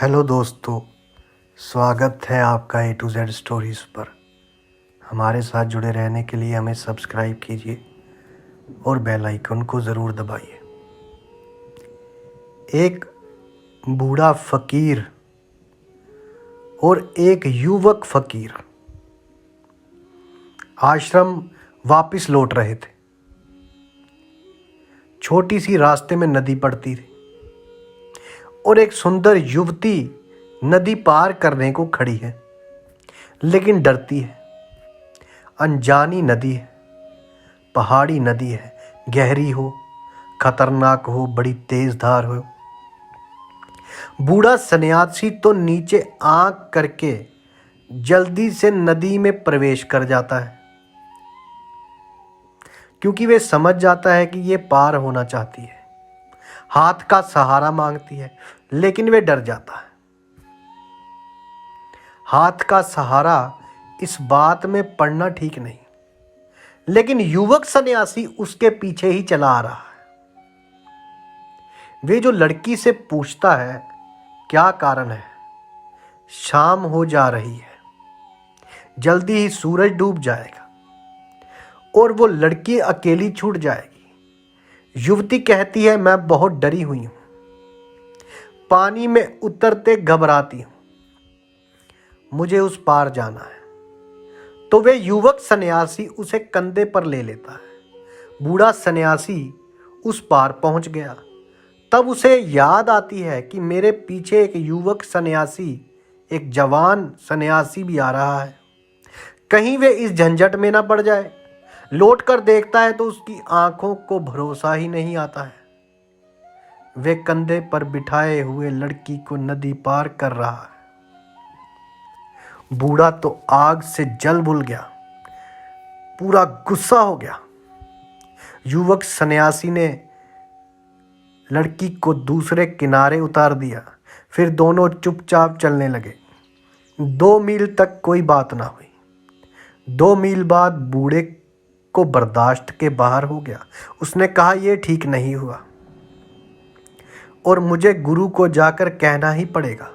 Hello दोस्तों, स्वागत है आपका A to Z स्टोरीज़ पर। हमारे साथ जुड़े रहने के लिए हमें सब्सक्राइब कीजिए और बेल आइकन को ज़रूर दबाइए। एक बूढ़ा फ़कीर और एक युवक फ़कीर आश्रम वापस लौट रहे थे। छोटी सी रास्ते में नदी पड़ती थी और एक सुंदर युवती नदी पार करने को खड़ी है, लेकिन डरती है। अनजानी नदी है, पहाड़ी नदी है, गहरी हो, खतरनाक हो, बड़ी तेज धार हो। बूढ़ा सन्यासी तो नीचे आंख करके जल्दी से नदी में प्रवेश कर जाता है, क्योंकि वे समझ जाता है कि ये पार होना चाहती है, हाथ का सहारा मांगती है, लेकिन वे डर जाता है। हाथ का सहारा इस बात में पड़ना ठीक नहीं, लेकिन युवक सन्यासी उसके पीछे ही चला आ रहा है। वे जो लड़की से पूछता है क्या कारण है। शाम हो जा रही है, जल्दी ही सूरज डूब जाएगा और वो लड़की अकेली छूट जाएगी। युवती कहती है, मैं बहुत डरी हुई हूं, पानी में उतरते घबराती हूं, मुझे उस पार जाना है। तो वे युवक सन्यासी उसे कंधे पर ले लेता है। बूढ़ा सन्यासी उस पार पहुंच गया। तब उसे याद आती है कि मेरे पीछे एक युवक सन्यासी, एक जवान सन्यासी भी आ रहा है। कहीं वे इस झंझट में ना पड़ जाए। लौट कर देखता है तो उसकी आंखों को भरोसा ही नहीं आता है। वे कंधे पर बिठाए हुए लड़की को नदी पार कर रहा है। बूढ़ा तो आग से जल भुन गया, पूरा गुस्सा हो गया। युवक सन्यासी ने लड़की को दूसरे किनारे उतार दिया। फिर दोनों चुपचाप चलने लगे। 2 मील तक कोई बात ना हुई। 2 मील बाद बूढ़े को बर्दाश्त के बाहर हो गया। उसने कहा, यह ठीक नहीं हुआ और मुझे गुरु को जाकर कहना ही पड़ेगा।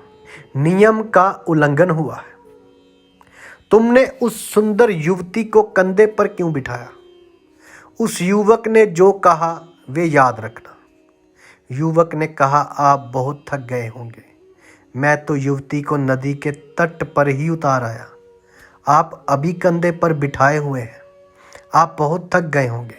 नियम का उल्लंघन हुआ है। तुमने उस सुंदर युवती को कंधे पर क्यों बिठाया? उस युवक ने जो कहा वे याद रखना। युवक ने कहा, आप बहुत थक गए होंगे। मैं तो युवती को नदी के तट पर ही उतार आया। आप अभी कंधे पर बिठाए हुए हैं। आप बहुत थक गए होंगे।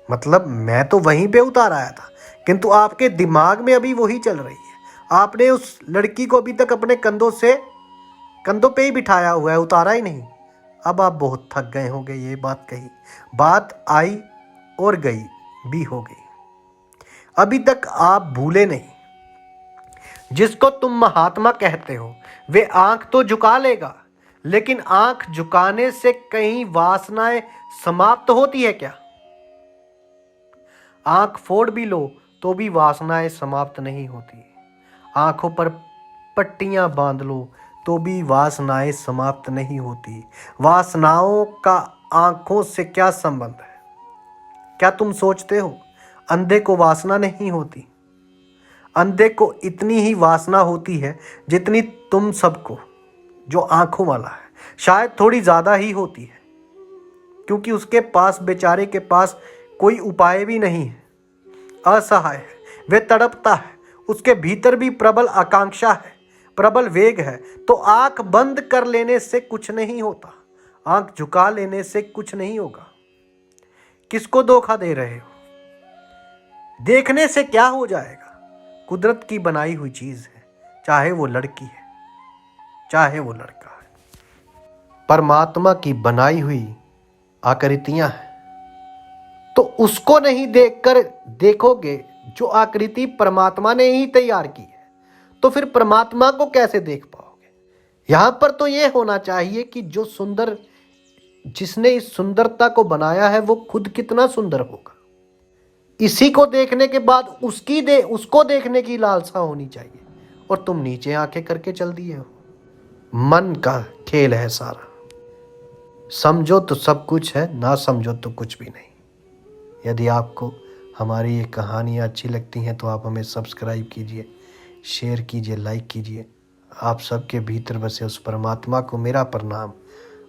मतलब मैं तो वहीं पे उतार आया था, किंतु आपके दिमाग में अभी वही चल रही है। आपने उस लड़की को अभी तक अपने कंधों पे ही बिठाया हुआ है, उतारा ही नहीं। अब आप बहुत थक गए होंगे। ये बात कही, बात आई और गई भी हो गई। अभी तक आप भूले नहीं। जिसको तुम महात्मा कहते हो वे आंख तो झुका लेगा, लेकिन आंख झुकाने से कहीं वासनाएं समाप्त होती है क्या? आंख फोड़ भी लो तो भी वासनाएं समाप्त नहीं होती। आंखों पर पट्टियां बांध लो तो भी वासनाएं समाप्त नहीं होती। वासनाओं का आंखों से क्या संबंध है? क्या तुम सोचते हो अंधे को वासना नहीं होती? अंधे को इतनी ही वासना होती है जितनी तुम सबको, जो आंखों वाला है, शायद थोड़ी ज्यादा ही होती है, क्योंकि उसके पास, बेचारे के पास कोई उपाय भी नहीं है। असहाय है, वे तड़पता है, उसके भीतर भी प्रबल आकांक्षा है, प्रबल वेग है। तो आंख बंद कर लेने से कुछ नहीं होता, आंख झुका लेने से कुछ नहीं होगा। किसको धोखा दे रहे हो? देखने से क्या हो जाएगा? कुदरत की बनाई हुई चीज है, चाहे वो लड़की है चाहे वो लड़का है। परमात्मा की बनाई हुई आकृतियां हैं, तो उसको नहीं देखकर देखोगे जो आकृति परमात्मा ने ही तैयार की है, तो फिर परमात्मा को कैसे देख पाओगे? यहां पर तो यह होना चाहिए कि जो सुंदर, जिसने इस सुंदरता को बनाया है वो खुद कितना सुंदर होगा, इसी को देखने के बाद उसको देखने की लालसा होनी चाहिए। और तुम नीचे आंखें करके चल दिए हो। मन का खेल है सारा। समझो तो सब कुछ है, ना समझो तो कुछ भी नहीं। यदि आपको हमारी ये कहानियाँ अच्छी लगती हैं तो आप हमें सब्सक्राइब कीजिए, शेयर कीजिए, लाइक कीजिए। आप सबके भीतर बसे उस परमात्मा को मेरा प्रणाम।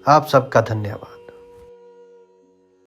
आप सबका धन्यवाद।